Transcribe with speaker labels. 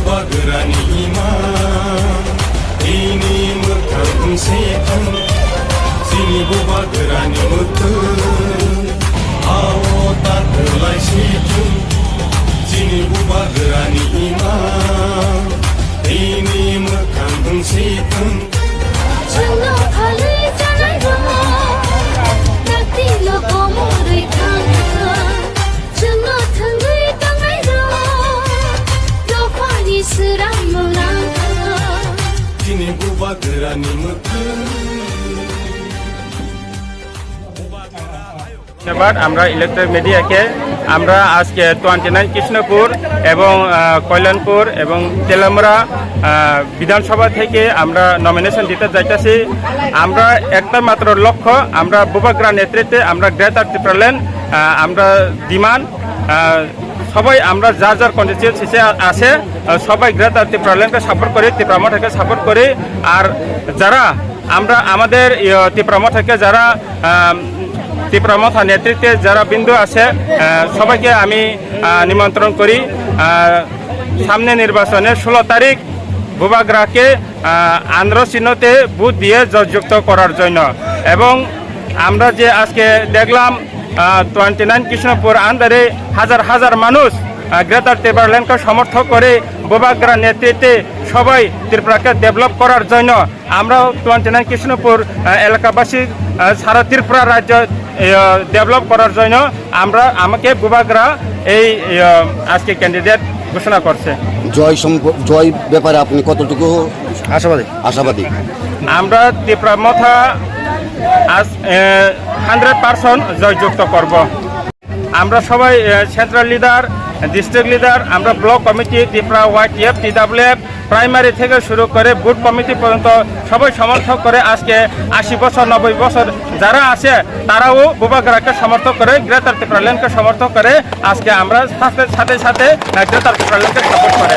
Speaker 1: bubagrani iman ini mutang setan sini bubagrani mutang awo tatlai setan sini bubagrani iman ini mutang setan
Speaker 2: Jangan kali jangan rumah, nanti lo komori tangga. Jangan tanggai tanggai rumah, lo pagi seram melangkah.
Speaker 1: sini bubagrani mutang
Speaker 3: ধন্যবাদ। আমরা electric মিডিয়াকে আমরা আজকে 29 কৃষ্ণপুর এবং কল্যাণপুর এবং তেলামরা বিধানসভা থেকে আমরা নমিনেশন দিতে যাইতেছি। আমরা একটা মাত্র লক্ষ্য, আমরা বুবাগ্রা নেতৃত্বে আমরা গ্রেটার ত্রিপুরাল্যান্ড আমরা ডিমান্ড সবাই আমরা যার যার কনস্টিটিউয়েন্সিতে আছে সবাই গ্রেটার ত্রিপুরাল্যান্ডকে সাপোর্ট করি, ত্রিপুরা মঠকে সাপোর্ট করি। আর যারা আমরা আমাদের ত্রিপুরা মঠকে যারা ত্রিপুরা মঠা নেতৃত্বে যারা বিন্দু আছে সবাইকে আমি নিমন্ত্রণ করি সামনে নির্বাচনে 16 তারিখ বুবাগ্রাকে আন্ধ্র চিহ্নতে বুথ দিয়ে জয়যুক্ত করার জন্য। এবং আমরা যে আজকে দেখলাম 29 কৃষ্ণপুর আন্দারে হাজার হাজার মানুষ গ্রেটার ত্রিপুরাল্যান্ডকে সমর্থন করে বুবাগ্রা নেতৃত্বে সবাই ত্রিপুরাকে ডেভেলপ করার জন্য আমরা 29 কৃষ্ণপুর এলাকাবাসী সারা ত্রিপুরা রাজ্য ডেভেলপ করার জন্য আমাকে বুবাগ্রা এই আজকে ক্যান্ডিডেট ঘোষণা করছে।
Speaker 4: জয় ব্যাপারে আপনি কতটুকু আশাবাদী?
Speaker 3: আমরা ত্রিপুরা মথা 100% জয়যুক্ত করব। আমরা সবাই সেন্ট্রাল লিডার, ডিস্ট্রিক্ট লিডার, আমরা block committee, Tripura YTF, TWF primary থেকে শুরু করে বুথ কমিটি পর্যন্ত সবাই সমর্থন করে আজকে 80 বছর 90 বছর যারা আছে তারাও বুবাগ্রাকে সমর্থন করে, গ্রেটার ত্রিপুরাল্যান্ডকে সমর্থন করে। আজকে আমরা সাথে সাথে গ্রেটার ত্রিপুরাল্যান্ডকে সাপোর্ট করে।